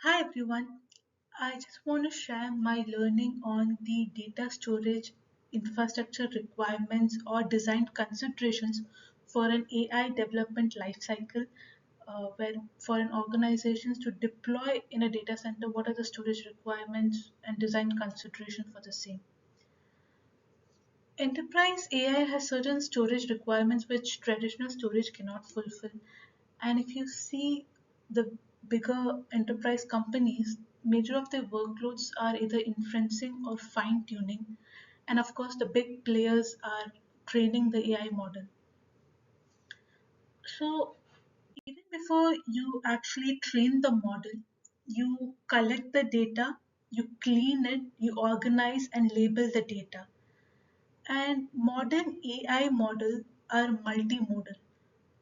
Hi everyone, I just want to share my learning on the data storage infrastructure requirements or design considerations for an AI development lifecycle where for an organizations to deploy in a data center, what are the storage requirements and design consideration for the same. Enterprise AI has certain storage requirements which traditional storage cannot fulfill. And if you see the bigger enterprise companies, major of their workloads are either inferencing or fine tuning. And of course, the big players are training the AI model. So even before you actually train the model, you collect the data, you clean it, you organize and label the data. And modern AI models are multimodal.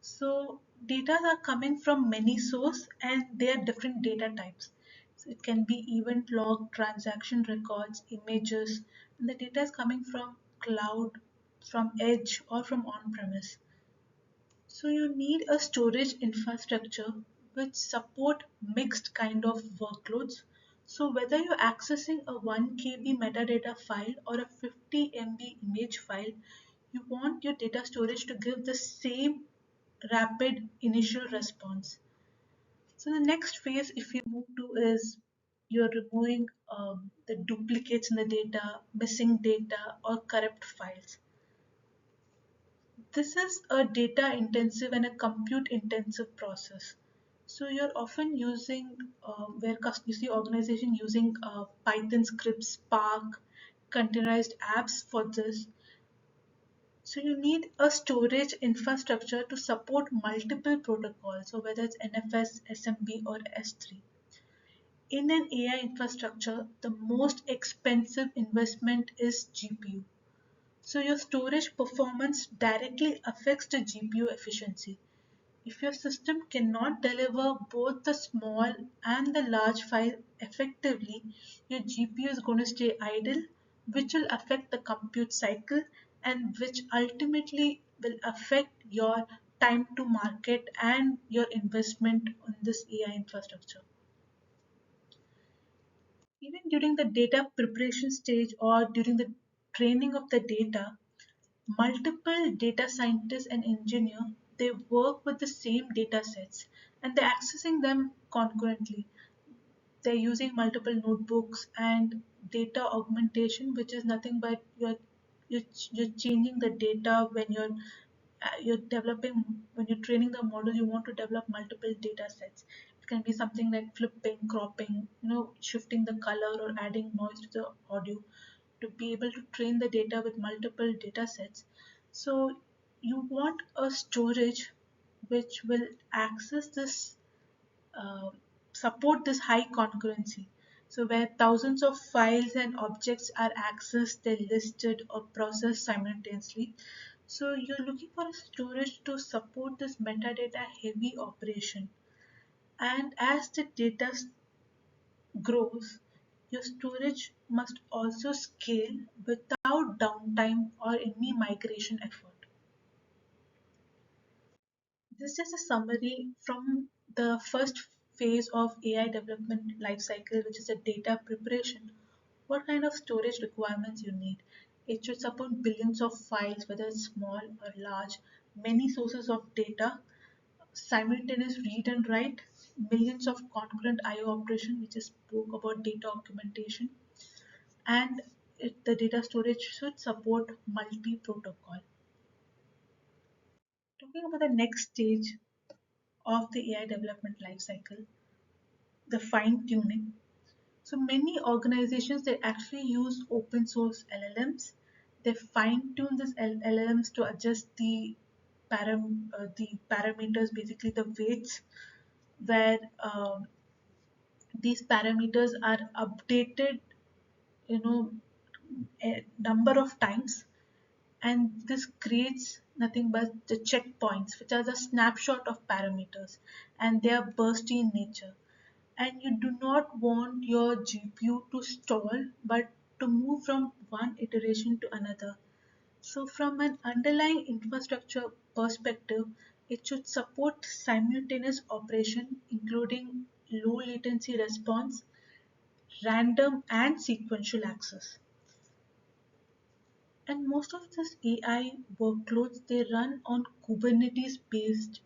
So data are coming from many sources and they are different data types. So it can be event log, transaction records, images, and the data is coming from cloud, from edge, or from on-premise. So you need a storage infrastructure which support mixed kind of workloads. So whether you're accessing a 1 KB metadata file or a 50 MB image file, you want your data storage to give the same rapid initial response. So the next phase, if you move to, is you're removing the duplicates in the data, missing data, or corrupt files. This is a data intensive and a compute intensive process. So you're often using you see organization using Python scripts, Spark, containerized apps for this. So you need a storage infrastructure to support multiple protocols, so whether it's NFS, SMB, or S3. In an AI infrastructure, the most expensive investment is GPU. So your storage performance directly affects the GPU efficiency. If your system cannot deliver both the small and the large file effectively, your GPU is going to stay idle, which will affect the compute cycle and which ultimately will affect your time to market and your investment on this AI infrastructure. Even during the data preparation stage or during the training of the data, multiple data scientists and engineers they work with the same data sets and they're accessing them concurrently. They're using multiple notebooks and data augmentation, which is nothing but you're changing the data when you're developing when you're training the model. You want to develop multiple data sets. It can be something like flipping, cropping, shifting the color or adding noise to the audio to be able to train the data with multiple data sets. So you want a storage which will access this, uh, support this high concurrency. So where thousands of files and objects are accessed, they're listed or processed simultaneously. So you're looking for a storage to support this metadata heavy operation. And as the data grows, your storage must also scale without downtime or any migration effort. This is a summary from the first phase of AI development lifecycle, which is a data preparation. What kind of storage requirements you need? It should support billions of files, whether it's small or large, many sources of data, simultaneous read and write, millions of concurrent I/O operation, which is spoke about data augmentation, and the data storage should support multi-protocol. Talking about the next stage of the AI development lifecycle, the fine tuning. So many organizations they actually use open source LLMs. They fine tune these LLMs to adjust the parameters, basically the weights, where these parameters are updated, you know, a number of times, and this creates nothing but the checkpoints, which are the snapshot of parameters, and they are bursty in nature. And you do not want your GPU to stall, but to move from one iteration to another. So, from an underlying infrastructure perspective, it should support simultaneous operation, including low latency response, random and sequential access. And most of these AI workloads, they run on Kubernetes based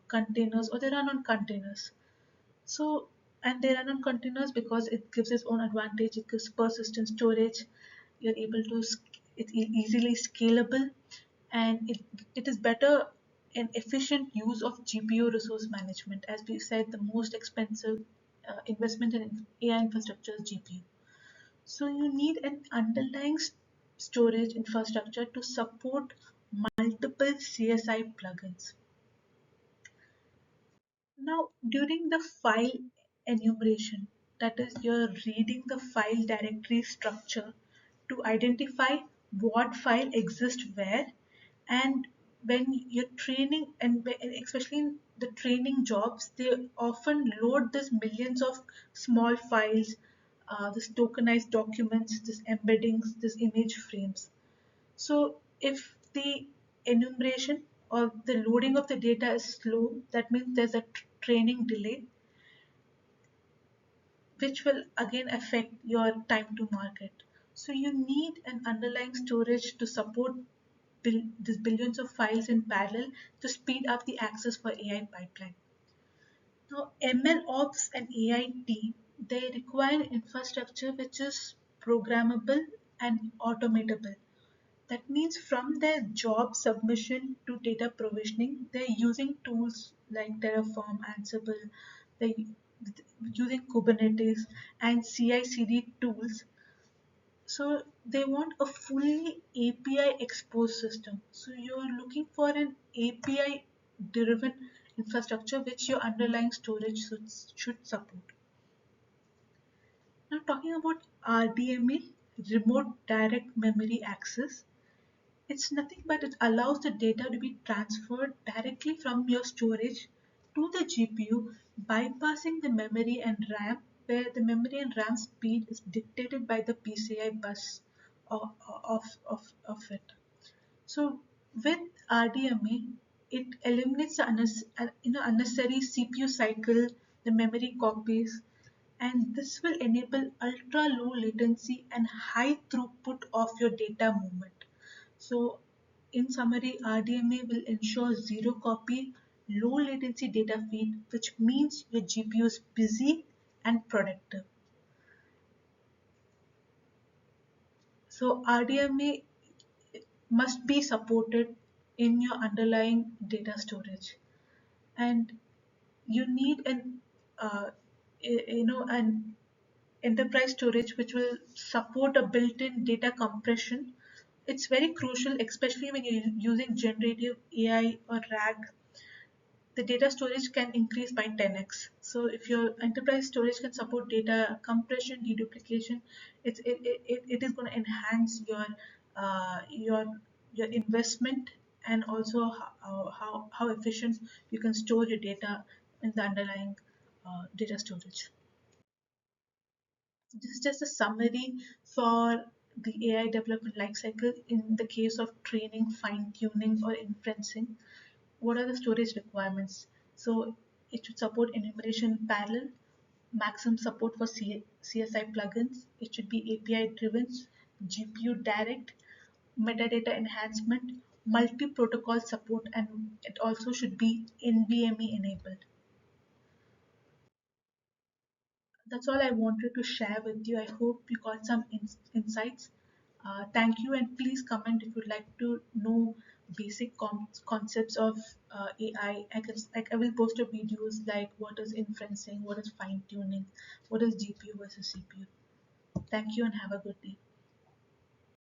containers, or they run on containers. So, and they run on containers because it gives its own advantage. It gives persistent storage. You're able to, it's easily scalable, and it is better in efficient use of GPU resource management. As we said, the most expensive investment in AI infrastructure is GPU. So you need an underlying storage infrastructure to support multiple CSI plugins. Now, during the file enumeration, that is, you're reading the file directory structure to identify what file exists where, and when you're training, and especially in the training jobs, they often load this millions of small files, this tokenized documents, this embeddings, this image frames. So if the enumeration or the loading of the data is slow, that means there's a training delay, which will again affect your time to market. So you need an underlying storage to support these billions of files in parallel to speed up the access for AI pipeline. Now, ML ops and AI team, they require infrastructure which is programmable and automatable. That means from their job submission to data provisioning, they're using tools like Terraform, Ansible, they're using Kubernetes and CI/CD tools. So they want a fully API exposed system. So you're looking for an API driven infrastructure which your underlying storage should support. Now talking about RDMA, remote direct memory access. It's nothing but it allows the data to be transferred directly from your storage to the GPU, bypassing the memory and RAM, where the memory and RAM speed is dictated by the PCI bus of it. So with RDMA, it eliminates the unnecessary CPU cycle, the memory copies, and this will enable ultra low latency and high throughput of your data movement. So in summary, RDMA will ensure zero copy, low latency data feed, which means your GPU is busy and productive. So RDMA must be supported in your underlying data storage, and you need an enterprise storage which will support a built-in data compression. It's very crucial, especially when you're using generative AI or RAG. The data storage can increase by 10x. So if your enterprise storage can support data compression, deduplication, it is going to enhance uh, your your investment, and also how efficient you can store your data in the underlying data storage. This is just a summary for the AI development lifecycle in the case of training, fine tuning, or inferencing. What are the storage requirements? So it should support enumeration parallel, maximum support for CSI plugins. It should be API driven, GPU direct, metadata enhancement, multi-protocol support, and it also should be NVMe enabled. That's all I wanted to share with you. I hope you got some insights. Thank you, and please comment if you'd like to know basic concepts of AI. I will post a videos like what is inferencing, what is fine tuning, what is GPU versus CPU. Thank you, and have a good day.